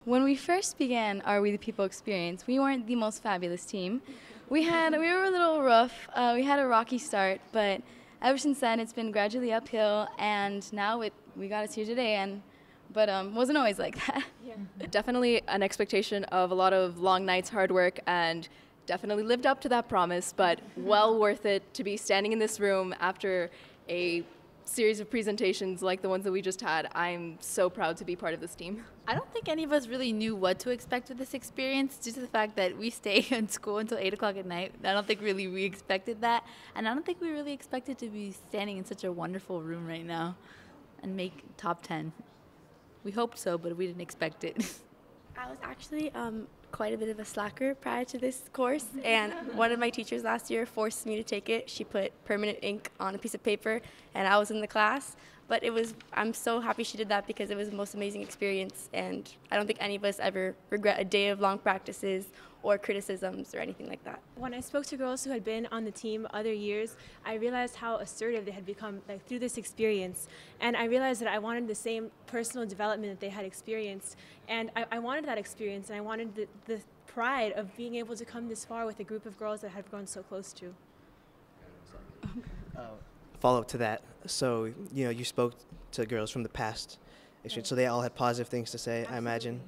When we first began our We the People experience, we weren't the most fabulous team. We were a little rough. We had a rocky start, but ever since then it's been gradually uphill, and now we got us here today. But wasn't always like that. Definitely an expectation of a lot of long nights, hard work, and definitely lived up to that promise, but well worth it to be standing in this room after a series of presentations like the ones that we just had. I'm so proud to be part of this team. I don't think any of us really knew what to expect with this experience due to the fact that we stay in school until 8 o'clock at night. I don't think really we expected that. And I don't think we really expected to be standing in such a wonderful room right now and make top 10. We hoped so, but we didn't expect it. I was actually quite a bit of a slacker prior to this course, and one of my teachers last year forced me to take it. She put permanent ink on a piece of paper, and I was in the class. But I'm so happy she did that because it was the most amazing experience, and I don't think any of us ever regret a day of long practices or criticisms or anything like that. When I spoke to girls who had been on the team other years, I realized how assertive they had become through this experience. And I realized that I wanted the same personal development that they had experienced. And I wanted that experience, and I wanted the pride of being able to come this far with a group of girls that I've grown so close to. Follow-up to that. So, you spoke to girls from the past, so they all had positive things to say, I imagine.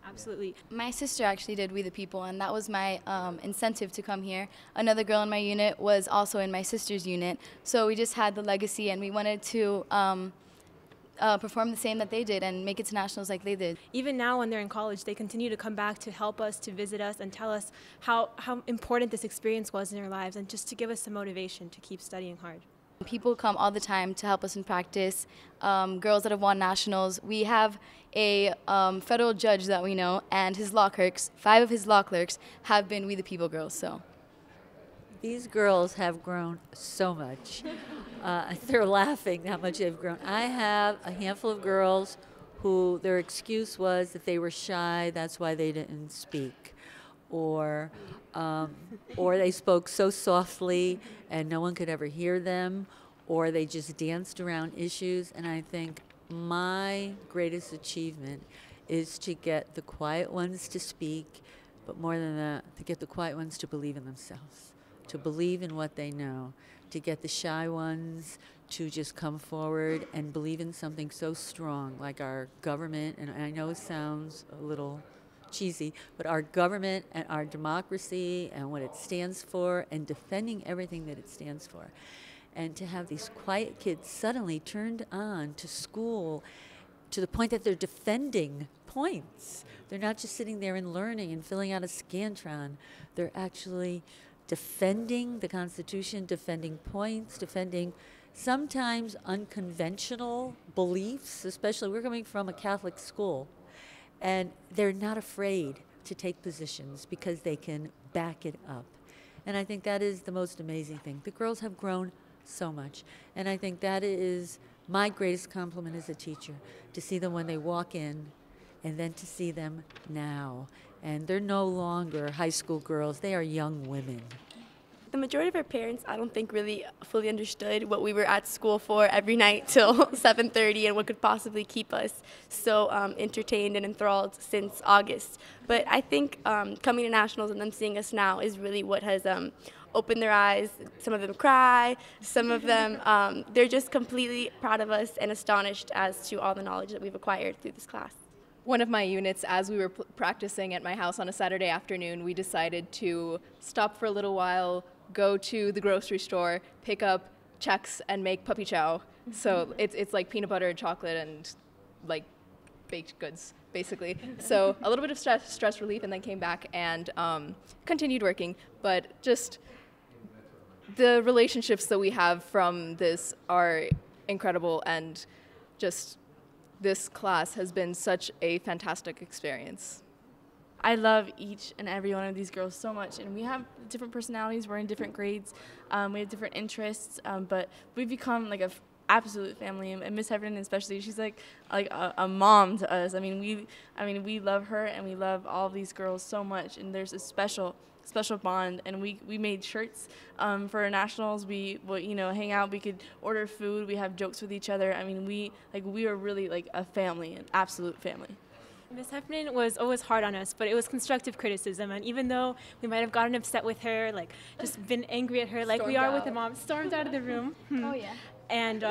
Absolutely. My sister actually did We the People, and that was my incentive to come here. Another girl in my unit was also in my sister's unit, so we just had the legacy, and we wanted to perform the same that they did and make it to nationals like they did. Even now when they're in college, they continue to come back to help us, to visit us, and tell us how important this experience was in their lives, and just to give us some motivation to keep studying hard. People come all the time to help us in practice, girls that have won nationals. We have a federal judge that we know, and his law clerks, 5 of his law clerks have been We the People girls. So these girls have grown so much. They're laughing how much they've grown. I have a handful of girls who their excuse was that they were shy, that's why they didn't speak. Or they spoke so softly and no one could ever hear them, or they just danced around issues. And I think my greatest achievement is to get the quiet ones to speak, but more than that, to get the quiet ones to believe in themselves, to believe in what they know, to get the shy ones to just come forward and believe in something so strong like our government. And I know it sounds a little cheesy, but our government and our democracy and what it stands for, and defending everything that it stands for. And to have these quiet kids suddenly turned on to school to the point that they're defending points. They're not just sitting there and learning and filling out a Scantron. They're actually defending the Constitution, defending points, defending sometimes unconventional beliefs, especially we're coming from a Catholic school. And they're not afraid to take positions because they can back it up. And I think that is the most amazing thing. The girls have grown so much. And I think that is my greatest compliment as a teacher, to see them when they walk in and then to see them now. And they're no longer high school girls, they are young women. The majority of our parents, I don't think, really fully understood what we were at school for every night till 7:30 and what could possibly keep us so entertained and enthralled since August. But I think coming to nationals and them seeing us now is really what has opened their eyes. Some of them cry, some of them, they're just completely proud of us and astonished as to all the knowledge that we've acquired through this class. One of my units, as we were practicing at my house on a Saturday afternoon, we decided to stop for a little while, go to the grocery store, pick up Chex, and make puppy chow. So it's like peanut butter and chocolate and like baked goods, basically. So a little bit of stress relief, and then came back and continued working. But just the relationships that we have from this are incredible, and just this class has been such a fantastic experience. I love each and every one of these girls so much, and we have different personalities, we're in different grades, we have different interests, but we've become like a absolute family, and Miss Heffernan especially, she's like a mom to us. I mean we love her, and we love all of these girls so much, and there's a special bond. And we made shirts for our nationals. We hang out, we could order food, we have jokes with each other. I mean we are really like a family, an absolute family. Miss Heffernan was always hard on us, but it was constructive criticism. And even though we might have gotten upset with her, like just been angry at her, like we are with the mom, stormed out of the room. Oh, yeah. And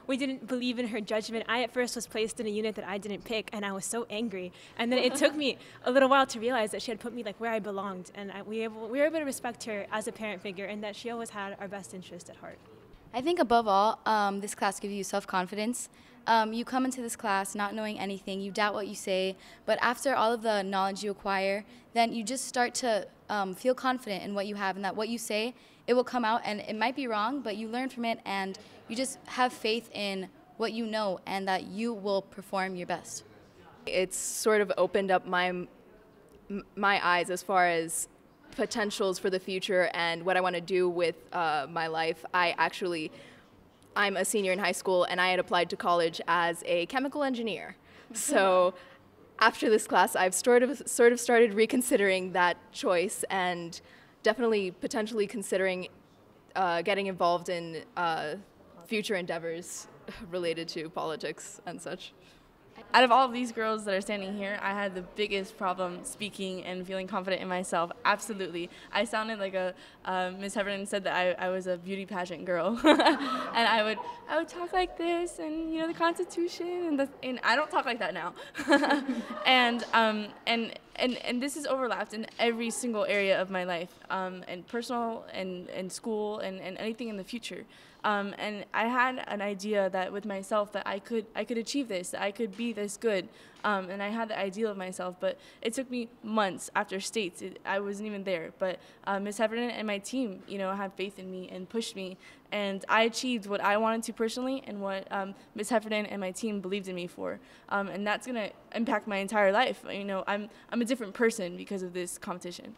we didn't believe in her judgment. I at first was placed in a unit that I didn't pick, and I was so angry. And then it took me a little while to realize that she had put me like where I belonged, and we were able to respect her as a parent figure, and that she always had our best interest at heart. I think above all, this class gives you self-confidence. You come into this class not knowing anything, you doubt what you say, but after all of the knowledge you acquire, then you just start to feel confident in what you have and that what you say, it will come out, and it might be wrong, but you learn from it, and you just have faith in what you know and that you will perform your best. It's sort of opened up my eyes as far as potentials for the future and what I want to do with my life. I'm a senior in high school, and I had applied to college as a chemical engineer. So after this class, I've sort of started reconsidering that choice, and definitely potentially considering getting involved in future endeavors related to politics and such. Out of all of these girls that are standing here, I had the biggest problem speaking and feeling confident in myself. Absolutely. I sounded like Miss Heffernan said that I was a beauty pageant girl. And I would talk like this, and the Constitution, and I don't talk like that now. And this is overlapped in every single area of my life, and personal and school and anything in the future. And I had an idea that with myself that I could achieve this, that I could be this good, and I had the ideal of myself. But it took me months after states. I wasn't even there. But Miss Heffernan and my team, had faith in me and pushed me, and I achieved what I wanted to personally and what Miss Heffernan and my team believed in me for. And that's gonna impact my entire life. I'm a different person because of this competition.